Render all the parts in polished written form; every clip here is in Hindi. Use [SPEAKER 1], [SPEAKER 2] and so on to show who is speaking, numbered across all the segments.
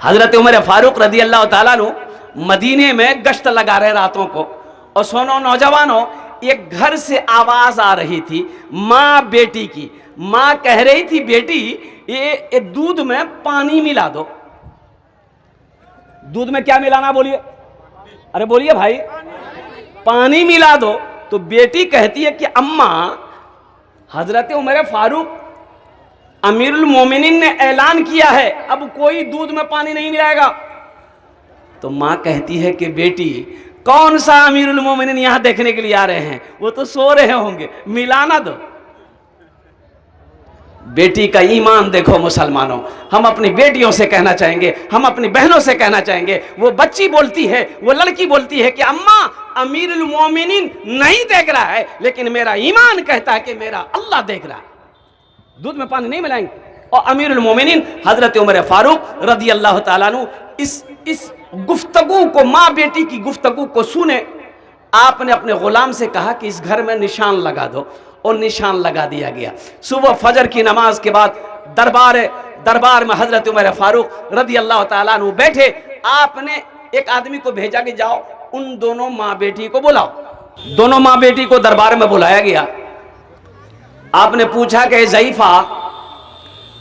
[SPEAKER 1] हजरत उमर फारूक रदी अल्लाह ताला नु मदीने में गश्त लगा रहे रातों को। और सुनो नौजवानों, एक घर से आवाज आ रही थी माँ बेटी की। माँ कह रही थी बेटी ये दूध में पानी मिला दो। दूध में क्या मिलाना बोलिए, अरे बोलिए भाई, पानी मिला दो। तो बेटी कहती है कि अम्मा हजरत उमर फारूक अमीरुल मोमिनीन ने ऐलान किया है अब कोई दूध में पानी नहीं मिलाएगा। तो मां कहती है कि बेटी कौन सा अमीरुल मोमिनीन यहां देखने के लिए आ रहे हैं, वो तो सो रहे होंगे, मिलाना दो। बेटी का ईमान देखो मुसलमानों, हम अपनी बेटियों से कहना चाहेंगे, हम अपनी बहनों से कहना चाहेंगे। वो बच्ची बोलती है, वो लड़की बोलती है कि अम्मा अमीरुल मोमिनीन नहीं देख रहा है, लेकिन मेरा ईमान कहता है कि मेरा अल्लाह देख रहा है, दूध में पानी नहीं मिलाएंगे। और अमीरुल मोमिनीन हजरत उमर फारूक रदी अल्लाह ताला अन्हु इस गुफ्तगू को, माँ बेटी की गुफ्तगू को सुने। आपने अपने गुलाम से कहा कि इस घर में निशान लगा दो, और निशान लगा दिया गया। सुबह फजर की नमाज के बाद दरबार में हजरत उमर फारूक रदी अल्लाह ताला अन्हु बैठे। आपने एक आदमी को भेजा कि जाओ उन दोनों माँ बेटी को बुलाओ। दोनों माँ बेटी को दरबार में बुलाया गया। आपने पूछा कि ज़ईफा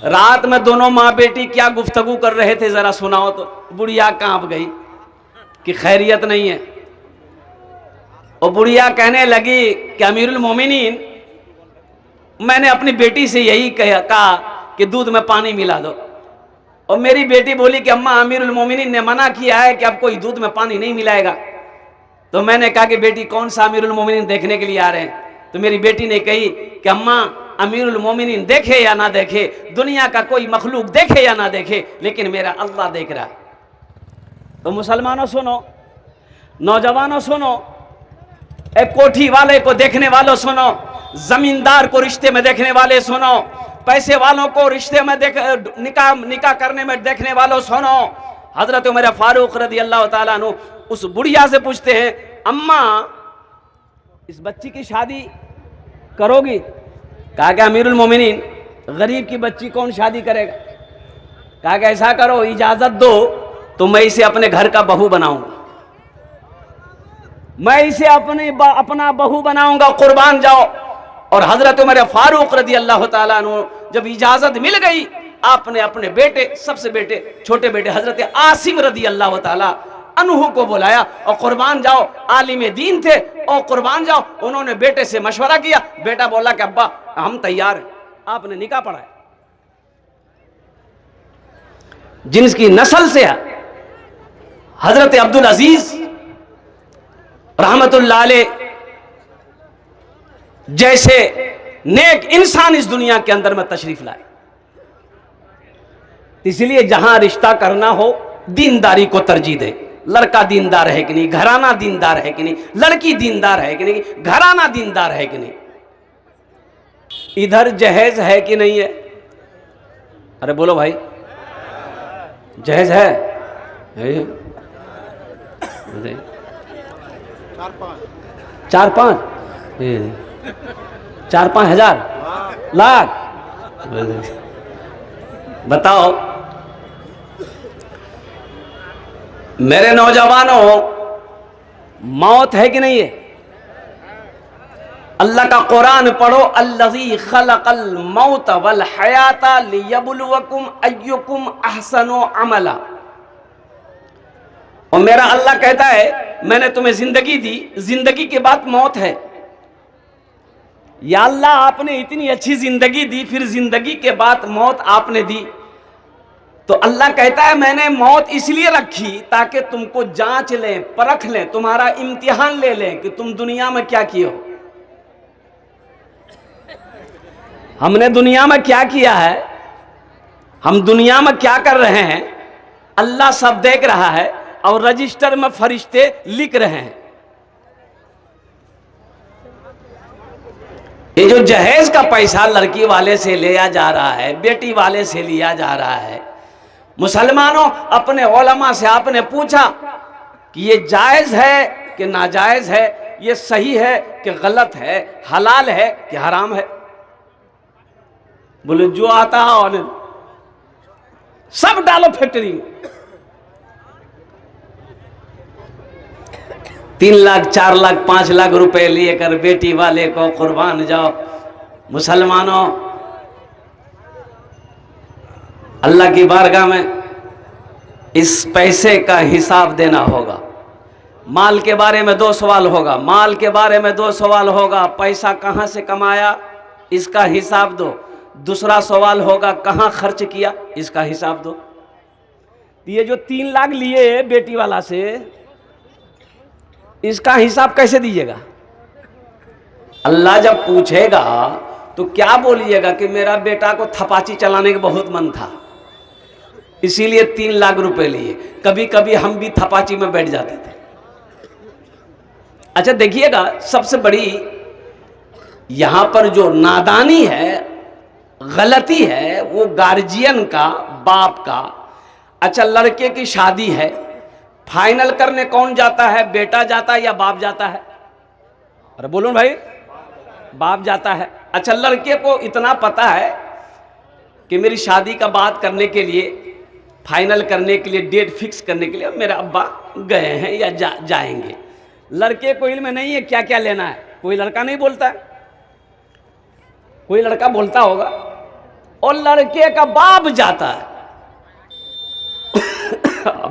[SPEAKER 1] रात में दोनों माँ बेटी क्या गुफ्तगू कर रहे थे, जरा सुनाओ। तो बुढ़िया कांप गई कि खैरियत नहीं है। और बुढ़िया कहने लगी कि अमीरुल मोमिनीन मैंने अपनी बेटी से यही कहा कि दूध में पानी मिला दो। और मेरी बेटी बोली कि अम्मा अमीरुल मोमिनीन ने मना किया है कि अब कोई दूध में पानी नहीं मिलाएगा। तो मैंने कहा कि बेटी कौन सा अमीरुल मोमिनीन देखने के लिए आ रहे हैं। तो मेरी बेटी ने कही कि अम्मा अमीरुल मोमिनीन देखे या ना देखे, दुनिया का कोई मखलूक देखे या ना देखे, लेकिन मेरा अल्लाह देख रहा है। तो मुसलमानों सुनो, नौजवानों सुनो, एक कोठी वाले को देखने वालों सुनो, जमींदार को रिश्ते में देखने वाले सुनो, पैसे वालों को रिश्ते में निकाह करने में देखने वालों सुनो। हजरत उमर फारूक रदी अल्लाह ताला अन्हु उस बुढ़िया से पूछते हैं, अम्मा इस बच्ची की शादी करोगी? कहा कि अमीरुल मोमिनीन गरीब की बच्ची कौन शादी करेगा। कहा कि ऐसा करो, इजाजत दो तो मैं इसे अपने घर का बहू बनाऊंगा, मैं इसे अपना बहू बनाऊंगा, कुर्बान जाओ। और हजरत उमर फारूक रदी अल्लाह ताला अन्हु जब इजाजत मिल गई, आपने अपने बेटे, सबसे छोटे बेटे हजरत आसिम रदी अल्लाह ताला अन्हु को बुलाया और कुर्बान जाओ। आलिम दीन थे और कुर्बान जाओ। उन्होंने बेटे से मशवरा किया। बेटा बोला कि अब्बा हम तैयार हैं। आपने निकाह पढ़ाया। जिनकी नस्ल से हजरत अब्दुल अजीज रहमतुल्लाह अलैह जैसे नेक इंसान इस दुनिया के अंदर में तशरीफ लाए। इसलिए जहां रिश्ता करना हो दीनदारी को तरजीह दे। लड़का दीनदार है कि नहीं, घराना दीनदार है कि नहीं, लड़की दीनदार है कि नहीं, घराना दीनदार है कि नहीं, इधर जहेज है कि नहीं है। अरे बोलो भाई, जहेज है? 4-5 हजार लाख बताओ। मेरे नौजवानों, मौत है कि नहीं है? अल्लाह का कुरान पढ़ो, अल्लज़ी खलक़ल मौत वल हयाता लियब्लुवकुम अय्युकुम अहसनु अमला। और मेरा अल्लाह कहता है मैंने तुम्हें जिंदगी दी, जिंदगी के बाद मौत है। या अल्लाह आपने इतनी अच्छी जिंदगी दी, फिर जिंदगी के बाद मौत आपने दी। तो अल्लाह कहता है मैंने मौत इसलिए रखी ताकि तुमको जांच लें, परख लें, तुम्हारा इम्तिहान ले लें कि तुम दुनिया में क्या किए हो। हमने दुनिया में क्या किया है, हम दुनिया में क्या कर रहे हैं, अल्लाह सब देख रहा है और रजिस्टर में फरिश्ते लिख रहे हैं। ये जो जहेज का पैसा लड़की वाले से लिया जा रहा है, बेटी वाले से लिया जा रहा है, मुसलमानों अपने उलमा से आपने पूछा कि ये जायज है कि नाजायज है, ये सही है कि गलत है, हलाल है कि हराम है? बोले जो आता है सब डालो फैक्ट्री में। 3 लाख 4 लाख 5 लाख रुपए लेकर बेटी वाले को कुर्बान जाओ। मुसलमानों, अल्लाह की बारगाह में इस पैसे का हिसाब देना होगा। माल के बारे में 2 सवाल होगा, माल के बारे में 2 सवाल होगा। पैसा कहाँ से कमाया, इसका हिसाब दो। दूसरा सवाल होगा कहाँ खर्च किया, इसका हिसाब दो। ये जो 3 लाख लिए बेटी वाला से, इसका हिसाब कैसे दीजिएगा? अल्लाह जब पूछेगा तो क्या बोलिएगा कि मेरा बेटा को थपाची चलाने का बहुत मन था, इसीलिए 3 लाख रुपए लिए। कभी कभी हम भी थपाची में बैठ जाते थे। अच्छा देखिएगा, सबसे बड़ी यहां पर जो नादानी है, गलती है, वो गार्जियन का, बाप का। अच्छा, लड़के की शादी है, फाइनल करने कौन जाता है? बेटा जाता है या बाप जाता है? अरे बोलो भाई, बाप जाता है। अच्छा, लड़के को इतना पता है कि मेरी शादी का बात करने के लिए, फाइनल करने के लिए, डेट फिक्स करने के लिए मेरा अब्बा गए हैं या जाएंगे। लड़के को इल्म नहीं है क्या क्या लेना है। कोई लड़का नहीं बोलता है, कोई लड़का बोलता होगा, और लड़के का बाप जाता है।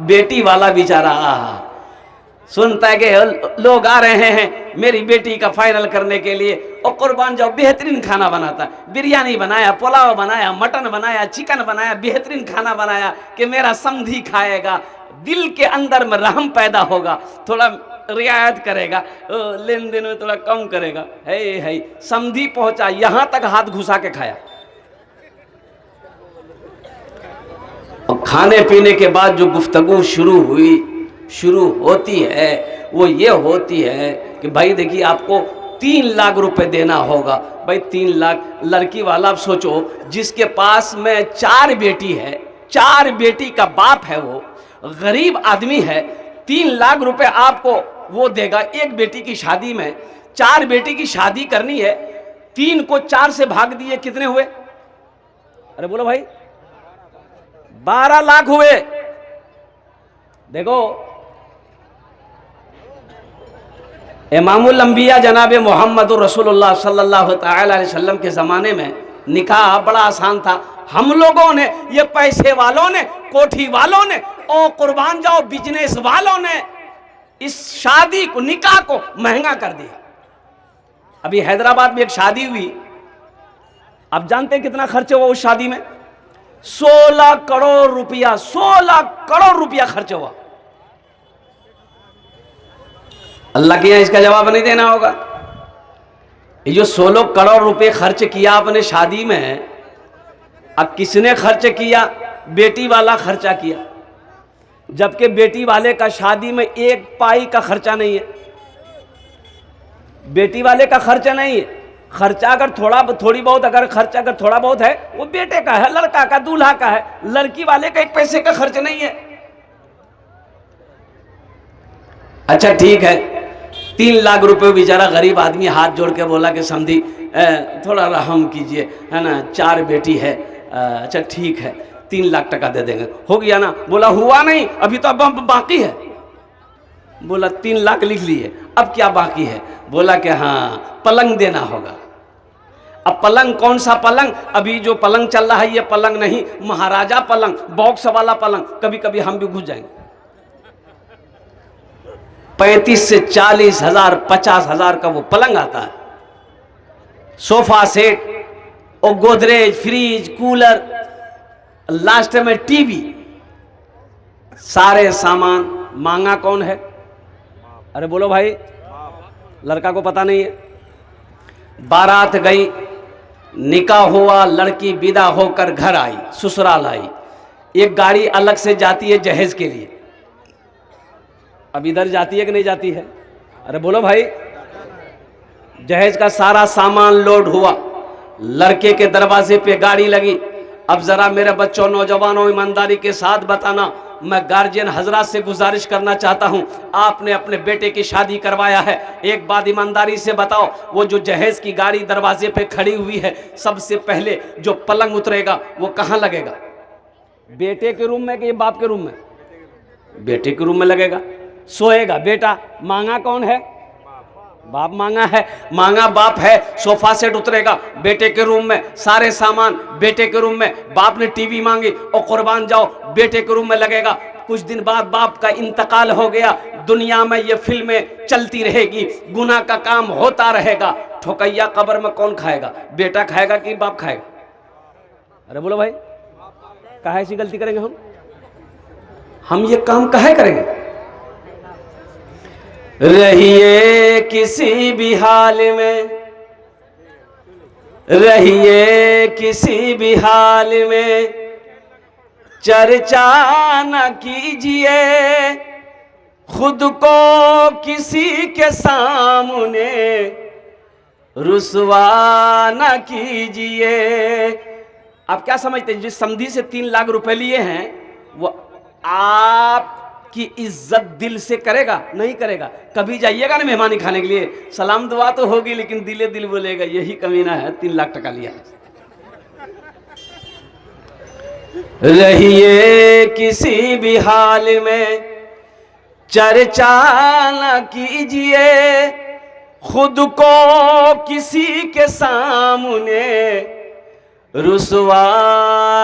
[SPEAKER 1] बेटी वाला बेचारा सुनता है कि लोग आ रहे हैं मेरी बेटी का फाइनल करने के लिए, और कुर्बान जाओ, बेहतरीन खाना बनाता है। बिरयानी बनाया, पुलाव बनाया, मटन बनाया, चिकन बनाया, बेहतरीन खाना बनाया कि मेरा समधी खाएगा। दिल के अंदर में रहम पैदा होगा, थोड़ा रियायत करेगा, लेन देन में थोड़ा कम करेगा। है समधी पहुंचा, यहां तक हाथ घुसा के खाया। और खाने पीने के बाद जो गुफ्तगू शुरू होती है, वो ये होती है कि भाई देखिए आपको 3 लाख रुपए देना होगा। भाई 3 लाख, लड़की वाला आप सोचो, जिसके पास में 4 बेटी है, 4 बेटी का बाप है, वो गरीब आदमी है, 3 लाख रुपए आपको वो देगा। एक बेटी की शादी में 4 बेटी की शादी करनी है, 3 को 4 से भाग दिए, कितने हुए? अरे बोलो भाई, 12 लाख हुए। देखो, इमामुल अंबिया जनाब मोहम्मद रसूलुल्लाह सल्लल्लाहु अलैहि वसल्लम के ज़माने में निकाह बड़ा आसान था। हम लोगों ने, ये पैसे वालों ने, कोठी वालों ने, और कुर्बान जाओ बिजनेस वालों ने इस शादी को, निकाह को महंगा कर दिया। अभी हैदराबाद में एक शादी हुई, आप जानते हैं कितना खर्च हुआ उस शादी में? 16 करोड़ रुपया, 16 करोड़ रुपया खर्च हुआ। अल्लाह के यहाँ इसका जवाब नहीं देना होगा। ये जो 16 करोड़ रुपए खर्च किया आपने शादी में, अब किसने खर्च किया? बेटी वाला खर्चा किया, जबकि बेटी वाले का शादी में 1 पाई का खर्चा नहीं है। बेटी वाले का खर्चा नहीं है। खर्चा अगर थोड़ी बहुत अगर खर्चा अगर थोड़ा बहुत है, वो बेटे का है, लड़का का, दूल्हा का है। लड़की वाले का 1 पैसे का खर्च नहीं है। अच्छा ठीक है, 3 लाख रुपए बेचारा गरीब आदमी हाथ जोड़ के बोला कि समधी थोड़ा रहम कीजिए, है ना, 4 बेटी है। अच्छा ठीक है, 3 लाख टका दे देंगे, हो गया ना? बोला हुआ नहीं, अभी तो अब बाकी है। बोला 3 लाख लिख लिए, अब क्या बाकी है? बोला कि हाँ, पलंग देना होगा। अब पलंग कौन सा पलंग? अभी जो पलंग चल रहा है ये पलंग नहीं, महाराजा पलंग, बॉक्स वाला पलंग। कभी कभी हम भी घुस जाएंगे। 35 से 40 हजार, 50 हजार का वो पलंग आता है, सोफा सेट और गोदरेज, फ्रिज, कूलर, लास्ट में टीवी, सारे सामान। मांगा कौन है? अरे बोलो भाई, लड़का को पता नहीं है। बारात गई, निकाह हुआ, लड़की विदा होकर घर आई, ससुराल आई। एक गाड़ी अलग से जाती है जहेज के लिए। अब इधर जाती है कि नहीं जाती है? अरे बोलो भाई, जहेज का सारा सामान लोड हुआ, लड़के के दरवाजे पे गाड़ी लगी। अब जरा मेरे बच्चों, नौजवानों, ईमानदारी के साथ बताना, मैं गार्जियन हजरात से गुजारिश करना चाहता हूं, आपने अपने बेटे की शादी करवाया है, एक बात ईमानदारी से बताओ, वो जो जहेज की गाड़ी दरवाजे पे खड़ी हुई है, सबसे पहले जो पलंग उतरेगा वो कहां लगेगा? बेटे के रूम में कि बाप के रूम में? बेटे के रूम में लगेगा। सोएगा। बेटा मांगा कौन है? बाप मांगा है। मांगा बाप है, सोफा सेट उतरेगा बेटे के रूम में, सारे सामान बेटे के रूम में। बाप ने टीवी मांगी और कुर्बान जाओ बेटे के रूम में लगेगा। कुछ दिन बाद बाप का इंतकाल हो गया, दुनिया में ये फिल्में चलती रहेगी, गुनाह का काम होता रहेगा। ठोकैया कब्र में कौन खाएगा? बेटा खाएगा कि बाप खाएगा? अरे बोलो भाई, काहे ऐसी गलती करेंगे हम ये काम काहे करेंगे? रहिए किसी भी हाल में, रहिए किसी भी हाल में, चर्चा न कीजिए खुद को किसी के सामने, रुसवा न कीजिए। आप क्या समझते हैं जिस समधी से 3 लाख रुपए लिए हैं वो आपकी इज्जत दिल से करेगा? नहीं करेगा। कभी जाइएगा ना मेहमानी खाने के लिए, सलाम दुआ तो होगी लेकिन दिले दिल बोलेगा यही कमीना है 3 लाख टका लिया। रहिए किसी भी हाल में, चर्चा न कीजिए खुद को किसी के सामने, रुसवा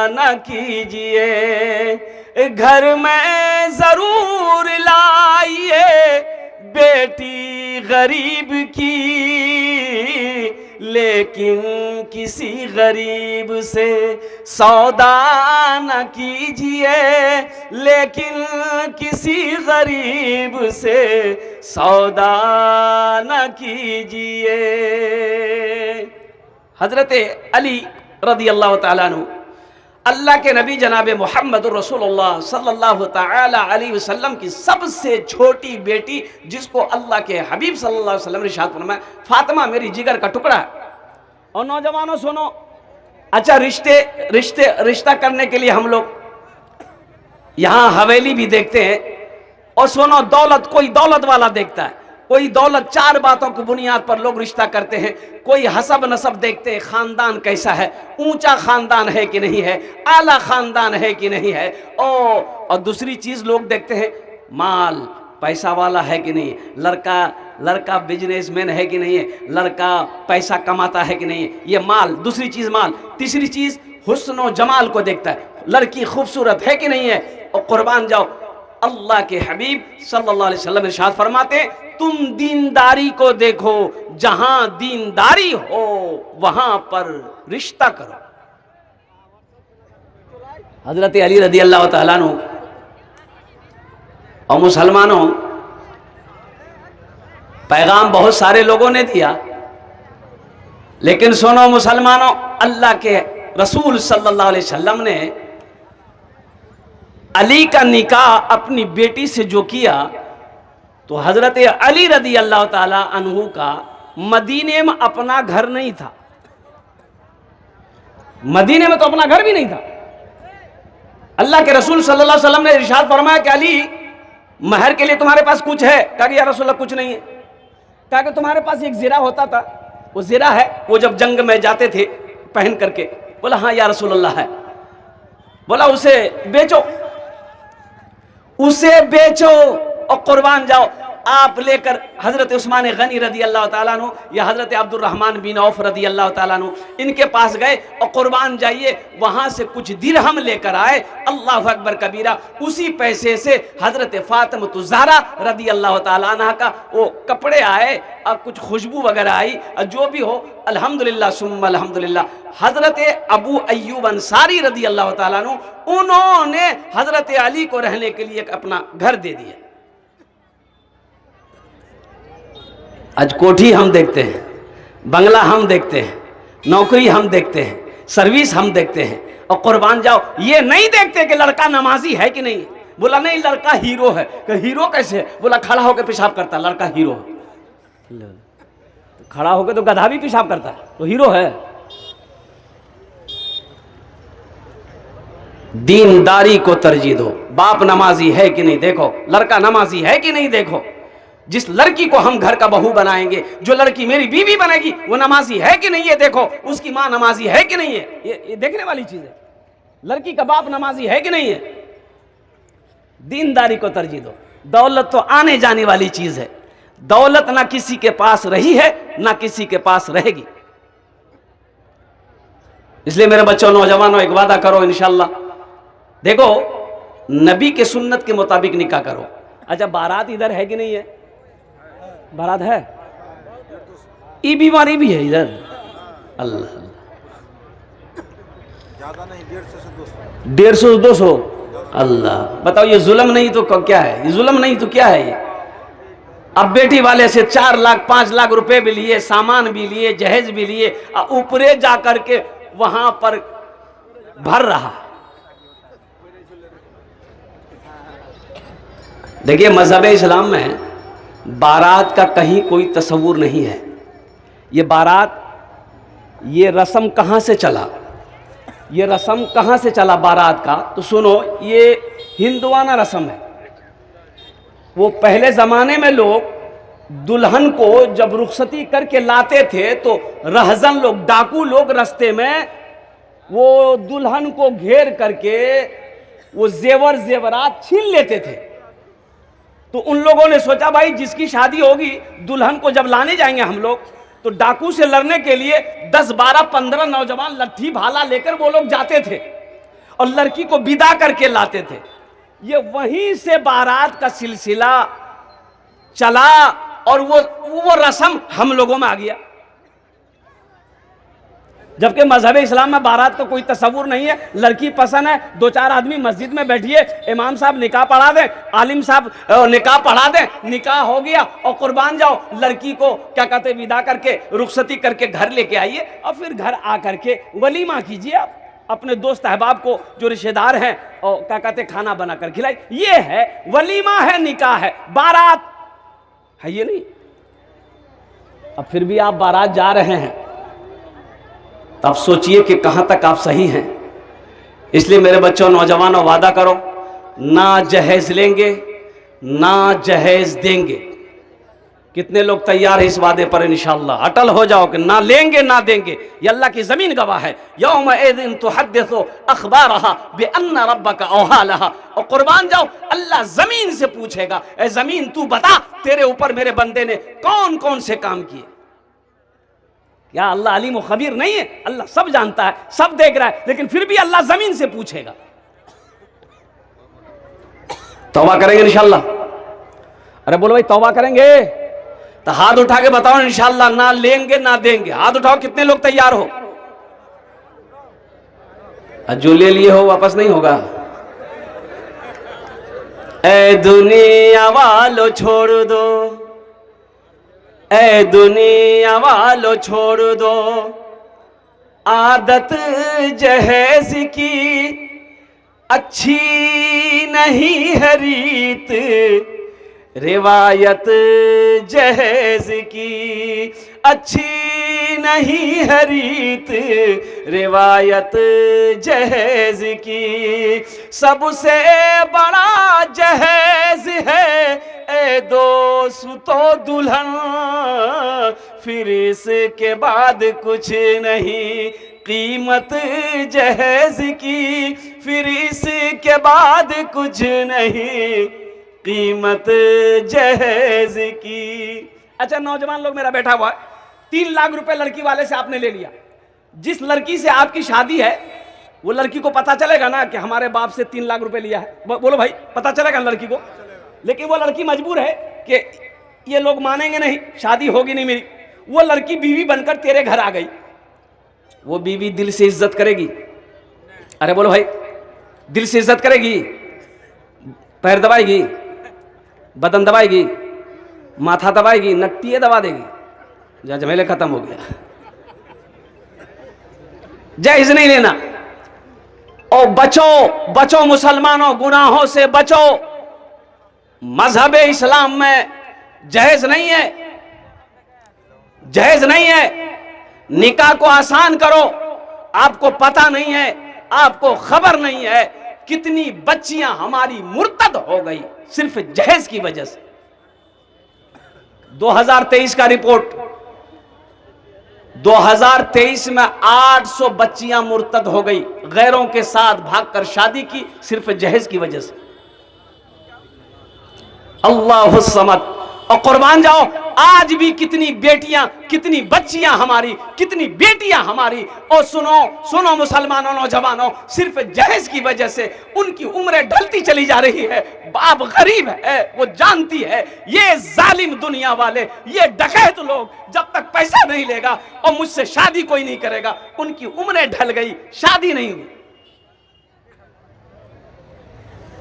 [SPEAKER 1] न कीजिए। घर में जरूर लाइए बेटी गरीब की, लेकिन किसी गरीब से सौदा न कीजिए, लेकिन किसी गरीब से सौदा न कीजिए। हजरत अली रदी अल्लाह ताला अन्हु, अल्लाह के नबी जनाब मोहम्मद रसूलुल्लाह सल्लल्लाहु ताला अलैहि वसल्लम की सबसे छोटी बेटी, जिसको अल्लाह के हबीब सल्लल्लाहु अलैहि वसल्लम ने इरशाद फरमाया, फातिमा मेरी जिगर का टुकड़ा है। और नौजवानों सुनो, अच्छा रिश्ता करने के लिए हम लोग यहाँ हवेली भी देखते हैं। और सुनो, दौलत, कोई दौलत वाला देखता है, कोई दौलत। 4 बातों की बुनियाद पर लोग रिश्ता करते हैं। कोई हसब नसब देखते हैं, खानदान कैसा है, ऊंचा खानदान है कि नहीं है, आला खानदान है कि नहीं है। और दूसरी चीज लोग देखते हैं, माल, पैसा वाला है कि नहीं, लड़का बिजनेसमैन है कि नहीं है, लड़का पैसा कमाता है कि नहीं है, ये माल। दूसरी चीज माल। तीसरी चीज हुस्न और जमाल को देखता है, लड़की खूबसूरत है कि नहीं है। और कुर्बान जाओ, अल्लाह के हबीब सल्लल्लाहु अलैहि वसल्लम इरशाद फरमाते, तुम दीनदारी को देखो, जहां दीनदारी हो वहां पर रिश्ता करो। हजरत अली रदी अल्लाह तआला अन्हु। और मुसलमानों, पैगाम बहुत सारे लोगों ने दिया, लेकिन सुनो मुसलमानों, अल्लाह के रसूल सल्लल्लाहु अलैहि वसल्लम ने अली का निकाह अपनी बेटी से जो किया, तो हजरत अली रदी अल्लाह ताला अन्हु का मदीने में अपना घर नहीं था। मदीने में तो अपना घर भी नहीं था। अल्लाह के रसूल सल्लल्लाहु अलैहि वसल्लम ने इरशाद फरमाया कि अली, महर के लिए तुम्हारे पास कुछ है? कहा कि या रसूलल्लाह कुछ नहीं है। कहा कि तुम्हारे पास एक ज़िरा होता था, वो ज़िरा है, वो जब जंग में जाते थे पहन करके। बोला हाँ या रसूलल्लाह है। बोला उसे बेचो, उसे बेचो और कुर्बान जाओ। आप लेकर हजरत उस्मान गनी रदी अल्लाह ताला अन्हु या हजरत अब्दुर्रहमान बिन औफ रदी अल्लाह ताला अन्हु इनके पास गए और कुर्बान जाइए, वहां से कुछ दिरहम लेकर आए। अल्लाह अकबर कबीरा। उसी पैसे से हजरत फातिमा ज़हरा रदी अल्लाह ताला अन्हा का वो कपड़े आए और कुछ खुशबू वगैरह आई, और जो भी हो अल्हम्दुलिल्लाह सुम्मा अल्हम्दुलिल्लाह। हजरत अबू अय्यूब अंसारी रदी अल्लाह ताला अन्हु, उन्होंने हजरत अली को रहने के लिए अपना घर दे दिया। आज कोठी हम देखते हैं, बंगला हम देखते हैं, नौकरी हम देखते हैं, सर्विस हम देखते हैं, और कुर्बान जाओ ये नहीं देखते कि लड़का नमाजी है कि नहीं। बोला नहीं, लड़का हीरो है। कि हीरो कैसे है? बोला खड़ा होकर पेशाब करता, लड़का हीरो है। खड़ा होकर तो गधा भी पेशाब करता है, तो हीरो है। दीनदारी को तरजीह दो। बाप नमाजी है कि नहीं देखो, लड़का नमाजी है कि नहीं देखो। जिस लड़की को हम घर का बहू बनाएंगे, जो लड़की मेरी बीवी बनेगी, वो नमाजी है कि नहीं है देखो, उसकी माँ नमाजी है कि नहीं है, ये देखने वाली चीज है। लड़की का बाप नमाजी है कि नहीं है। दीनदारी को तरजीह दो। दौलत तो आने जाने वाली चीज है, दौलत ना किसी के पास रही है ना किसी के पास रहेगी। इसलिए मेरे बच्चों, नौजवानों, एक वादा करो इंशाअल्लाह, देखो नबी के सुन्नत के मुताबिक निकाह करो। अच्छा, बारात इधर है कि नहीं है? बारात है, ये बीमारी भी है इधर। अल्लाह,
[SPEAKER 2] ज्यादा नहीं,
[SPEAKER 1] 150 से 200। अल्लाह, बताओ ये जुल्म नहीं तो क्या है? ये जुल्म नहीं तो क्या है ये? अब बेटी वाले से 4 लाख 5 लाख रुपए भी लिए, सामान भी लिए, जहेज भी लिए, ऊपरे जा करके वहां पर भर रहा। देखिए, मजहब इस्लाम में बारात का कहीं कोई तस्वुर नहीं है। ये बारात, ये रस्म कहां से चला? ये रस्म कहां से चला बारात का? तो सुनो, ये हिंदुआना रस्म है। वो पहले ज़माने में लोग दुल्हन को जब रुखसती करके लाते थे तो रहजन लोग, डाकू लोग रास्ते में वो दुल्हन को घेर करके वो जेवर जेवरात छीन लेते थे। तो उन लोगों ने सोचा, भाई जिसकी शादी होगी, दुल्हन को जब लाने जाएंगे हम लोग, तो डाकू से लड़ने के लिए 10, 12, 15 नौजवान लट्ठी भाला लेकर वो लोग जाते थे और लड़की को विदा करके लाते थे। ये वहीं से बारात का सिलसिला चला और वो रस्म हम लोगों में आ गया। जबकि मजहब इस्लाम में बारात का कोई तस्वुर नहीं है। लड़की पसंद है, 2-4 आदमी मस्जिद में बैठिए, इमाम साहब निकाह पढ़ा दें, आलिम साहब निकाह पढ़ा दें, निकाह हो गया और कुर्बान जाओ। लड़की को क्या कहते, विदा करके रुखसती करके घर लेके आइए और फिर घर आ करके वलीमा कीजिए। आप अपने दोस्त अहबाब को जो रिश्तेदार हैं और क्या कहते खाना बनाकर खिलाइए। ये है वलीमा, है निकाह है, बारात है ये नहीं। अब फिर भी आप बारात जा रहे हैं, तब सोचिए कि कहां तक आप सही हैं। इसलिए मेरे बच्चों, नौजवानों, वादा करो, ना जहेज लेंगे ना जहेज देंगे। कितने लोग तैयार है इस वादे पर? इंशाअल्लाह अटल हो जाओ कि ना लेंगे ना देंगे। ये अल्लाह की जमीन गवाह है। यौमइज़िन तुहद्दिसु अख़बारहा बिअन्न रब्बका औहा लहा। और कुर्बान जाओ, अल्लाह जमीन से पूछेगा, ए जमीन तू बता, तेरे ऊपर मेरे बंदे ने कौन कौन से काम किए। क्या अल्लाह अलीम व खबीर नहीं है? अल्लाह सब जानता है, सब देख रहा है, लेकिन फिर भी अल्लाह जमीन से पूछेगा। तौबा करेंगे इंशाअल्लाह? अरे बोलो भाई, तौबा करेंगे? तो हाथ उठा के बताओ इंशाअल्लाह, ना लेंगे ना देंगे। हाथ उठाओ, कितने लोग तैयार हो? जो ले लिए हो वापस नहीं होगा। ए दुनिया वालों छोड़ दो, ए दुनिया वालों छोड़ दो, आदत जहेज की अच्छी नहीं है रीत, रिवायत जहेज की अच्छी नहीं है रीत, रिवायत जहेज की सबसे बड़ा जहेज है ए दोस्तों दुल्हन, फिर इसके बाद कुछ नहीं कीमत जहेज की, फिर इसके बाद कुछ नहीं कीमत जहेज की। अच्छा, नौजवान लोग मेरा बैठा हुआ है, 3 लाख रुपए लड़की वाले से आपने ले लिया। जिस लड़की से आपकी शादी है, वो लड़की को पता चलेगा ना कि हमारे बाप से 3 लाख रुपए लिया है? बोलो भाई, पता चलेगा लड़की को? लेकिन वो लड़की मजबूर है कि ये लोग मानेंगे नहीं, शादी होगी नहीं मेरी। वो लड़की बीवी बनकर तेरे घर आ गई, वो बीवी दिल से इज्जत करेगी? अरे बोलो भाई, दिल से इज्जत करेगी? पैर दबाएगी, बदन दबाएगी, माथा दबाएगी, नट्टिए दबा देगी, जा झमेले खत्म हो गया। जायज नहीं लेना। और बचो बचो मुसलमानों, गुनाहों से बचो। मजहब इस्लाम में जहेज नहीं है, जहेज नहीं है। निकाह को आसान करो। आपको पता नहीं है, आपको खबर नहीं है कितनी बच्चियां हमारी मुर्तद हो गई सिर्फ जहेज की वजह से। 2023 का रिपोर्ट, 2023 में 800 बच्चियां मुर्तद हो गई, गैरों के साथ भागकर शादी की सिर्फ जहेज की वजह से। अल्लाहु समद। और कुर्बान जाओ, आज भी कितनी बेटियां, कितनी बच्चियां हमारी, कितनी बेटियां हमारी, और सुनो सुनो मुसलमानों, नौजवानों, सिर्फ जहेज की वजह से उनकी उम्रें ढलती चली जा रही है। बाप गरीब है, वो जानती है ये जालिम दुनिया वाले, ये डकैत लोग जब तक पैसा नहीं लेगा और मुझसे शादी कोई नहीं करेगा, उनकी उम्रें ढल गई, शादी नहीं हुई।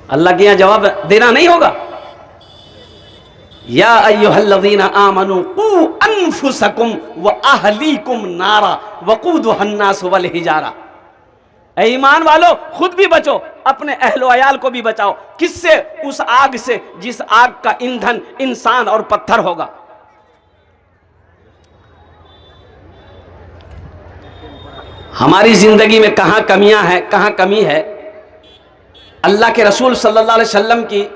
[SPEAKER 1] अल्लाह के यहां जवाब देना नहीं होगा। या अय्युहल्लज़ीना आमनू कू अनफुसकुम व अहलीकुम नारा वक़ूदुहन्नास वल हिजारा। ऐ ईमान वालो, खुद भी बचो, अपने अहलो अयाल को भी बचाओ। किससे? उस आग से जिस आग का ईंधन इंसान और पत्थर होगा। हमारी जिंदगी में कहां कमियां हैं, कहां कमी है। अल्लाह के रसूल सल्लल्लाहु अलैहि वसल्लम की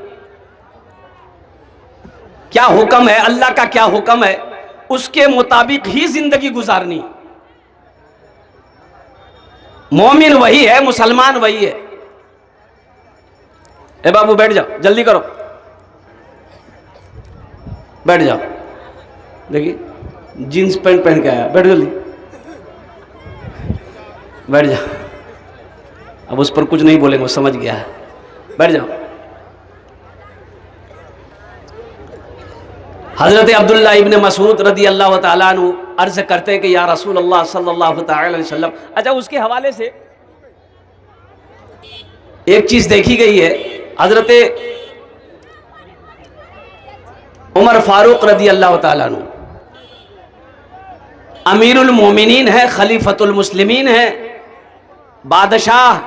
[SPEAKER 1] क्या हुक्म है, अल्लाह का क्या हुक्म है, उसके मुताबिक ही जिंदगी गुजारनी। मोमिन वही है, मुसलमान वही है। ए बाबू बैठ जाओ, जल्दी करो, बैठ जाओ। देखिए जींस पैंट पहन के आया, बैठ जल्दी, बैठ जाओ। अब उस पर कुछ नहीं बोलेंगे, वो समझ गया है, बैठ जाओ। हजरत अब्दुल्ला इब्न मसूद रदी अल्लाह ताला अन्हु अर्ज करते हैं कि या रसूल अल्लाह सल्लल्लाहु ताला अलैहि वसल्लम। अच्छा, उसके हवाले से एक चीज देखी गई है, हजरत उमर फारूक रदी अल्लाह ताला अन्हु अमीरुल मोमिनीन है, खलीफतुल मुस्लिमीन है, बादशाह।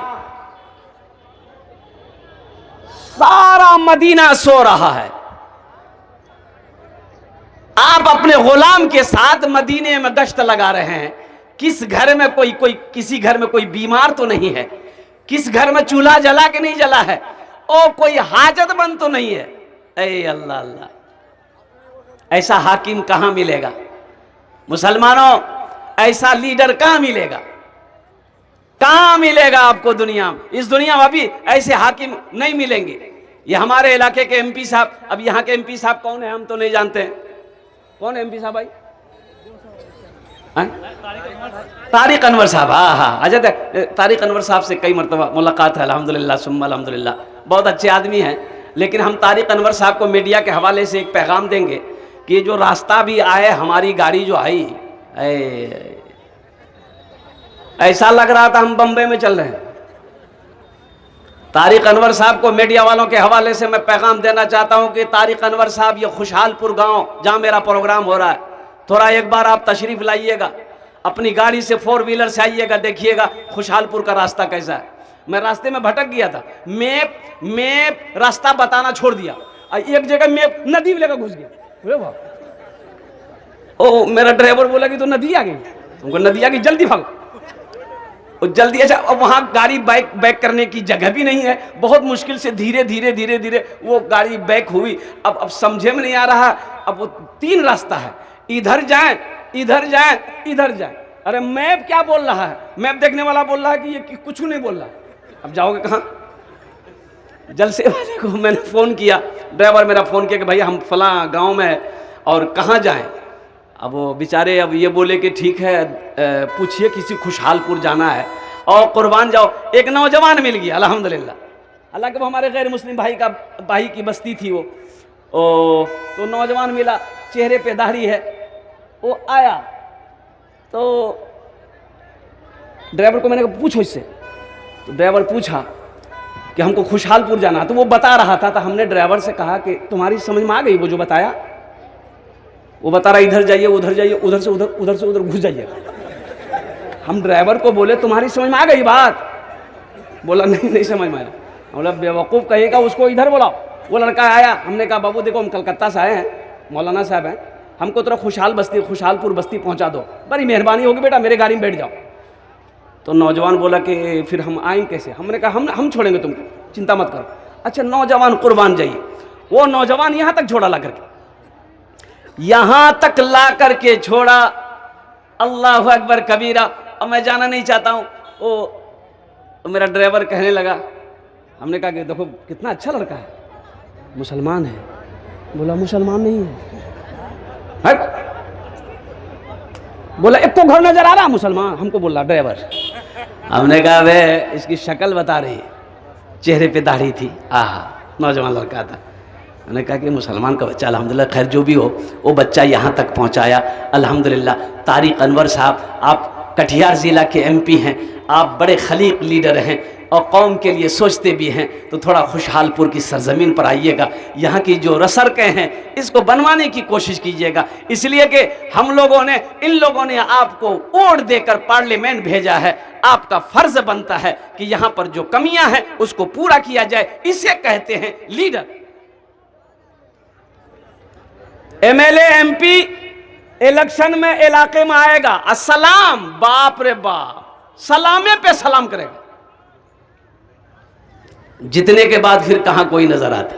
[SPEAKER 1] सारा मदीना सो रहा है, आप अपने गुलाम के साथ मदीने में गश्त लगा रहे हैं। किस घर में कोई किसी घर में कोई बीमार तो नहीं है, किस घर में चूल्हा जला के नहीं जला है, और कोई हाजतमंद तो नहीं है। ऐ अल्लाह अल्लाह, ऐसा हाकिम कहां मिलेगा मुसलमानों, ऐसा लीडर कहां मिलेगा, कहां मिलेगा आपको दुनिया में। इस दुनिया में अभी ऐसे हाकिम नहीं मिलेंगे। ये हमारे इलाके के एमपी साहब, अब यहाँ के एमपी साहब कौन है हम तो नहीं जानते हैं। कौन है एमपी साहब भाई? तारिक अनवर साहब। हाँ हाँ, अच्छा, तारिक अनवर साहब से कई मरतबा मुलाकात है, अल्हम्दुलिल्लाह सुम्मा अल्हम्दुलिल्लाह, बहुत अच्छे आदमी हैं। लेकिन हम तारिक अनवर साहब को मीडिया के हवाले से एक पैगाम देंगे कि जो रास्ता भी आए, हमारी गाड़ी जो आई, ऐसा लग रहा था हम बम्बई में चल रहे हैं। तारिक अनवर साहब को मीडिया वालों के हवाले से मैं पैगाम देना चाहता हूं कि तारिक अनवर साहब, ये खुशहालपुर गांव जहां मेरा प्रोग्राम हो रहा है, थोड़ा एक बार आप तशरीफ लाइएगा, अपनी गाड़ी से 4 व्हीलर से आइएगा, देखिएगा खुशहालपुर का रास्ता कैसा है। मैं रास्ते में भटक गया था, मैप रास्ता बताना छोड़ दिया, एक जगह मैप नदी में लेकर घुस गया। ओ मेरा ड्राइवर बोला कि तो नदी आ गई, हमको नदी आ गई, जल्दी भागो, और जल्दी। अच्छा, अब वहाँ गाड़ी बैक करने की जगह भी नहीं है, बहुत मुश्किल से धीरे धीरे धीरे धीरे वो गाड़ी बैक हुई। अब समझे में नहीं आ रहा, अब वो 3 रास्ता है, इधर जाएं, इधर जाएं, इधर जाएं। अरे मैप क्या बोल रहा है, मैप देखने वाला बोल रहा है कि ये कुछ नहीं बोल रहा। अब जाओगे कहाँ? जलसे वाले को मैंने फ़ोन किया, ड्राइवर मेरा फ़ोन किया कि भैया हम फलां गाँव में हैं और कहाँ जाएँ। अब वो बेचारे अब ये बोले कि ठीक है, पूछिए किसी खुशहालपुर जाना है, और कुर्बान जाओ एक नौजवान मिल गया अल्हम्दुलिल्लाह। हालांकि वो हमारे गैर मुस्लिम भाई की बस्ती थी वो, तो नौजवान मिला, चेहरे पे दाढ़ी है। वो आया तो ड्राइवर को मैंने कहा पूछो इससे, तो ड्राइवर पूछा कि हमको खुशहालपुर जाना है, तो वो बता रहा था। तो हमने ड्राइवर से कहा कि तुम्हारी समझ में आ गई वो जो बताया? वो बता रहा इधर जाइए, उधर जाइए, उधर से उधर, उधर से उधर घुस जाइए। हम ड्राइवर को बोले तुम्हारी समझ में आ गई बात? बोला नहीं समझ में आया। बोला बेवकूफ़ कहेगा, उसको इधर बुलाओ। वो लड़का आया, हमने कहा बाबू देखो हम कलकत्ता से आए हैं, मौलाना साहब हैं, हमको थोड़ा खुशहालपुर बस्ती पहुंचा दो, बड़ी मेहरबानी होगी बेटा, मेरे गाड़ी में बैठ जाओ। तो नौजवान बोला कि फिर हम आएँ कैसे? हमने कहा हम छोड़ेंगे तुमको, चिंता मत करो। अच्छा, नौजवान कुर्बान जाइए, वो नौजवान यहाँ तक छोड़ा ला करके, यहां तक ला करके छोड़ा। अल्लाह अकबर कबीरा। अब मैं जाना नहीं चाहता हूं। तो मेरा ड्राइवर कहने लगा, हमने कहा कि देखो कितना अच्छा लड़का है, मुसलमान है, बोला मुसलमान नहीं है। हट। बोला एक तो घर नजर आ रहा मुसलमान, हमको बोला ड्राइवर। हमने कहा वे इसकी शक्ल बता रही है, चेहरे पे दाढ़ी थी, आहा नौजवान लड़का था। मैंने कहा कि मुसलमान का बच्चा, अल्हम्दुलिल्लाह खैर जो भी हो वो बच्चा यहाँ तक पहुँचाया अल्हम्दुलिल्लाह। तारिक अनवर साहब, आप कटिहार ज़िला के MP हैं, आप बड़े खलीक लीडर हैं और कौम के लिए सोचते भी हैं, तो थोड़ा खुशहालपुर की सरजमीन पर आइएगा, यहाँ की जो सड़कें हैं इसको बनवाने की कोशिश कीजिएगा, इसलिए कि हम लोगों ने, इन लोगों ने आपको वोट देकर पार्लियामेंट भेजा है, आपका फर्ज बनता है कि यहाँ पर जो कमियां हैं उसको पूरा किया जाए। इसे कहते हैं लीडर। MLA MP इलेक्शन में इलाके में आएगा, अस्सलाम, बाप रे बाप, सलामे पे सलाम करेगा, जितने के बाद फिर कहां कोई नजर आता।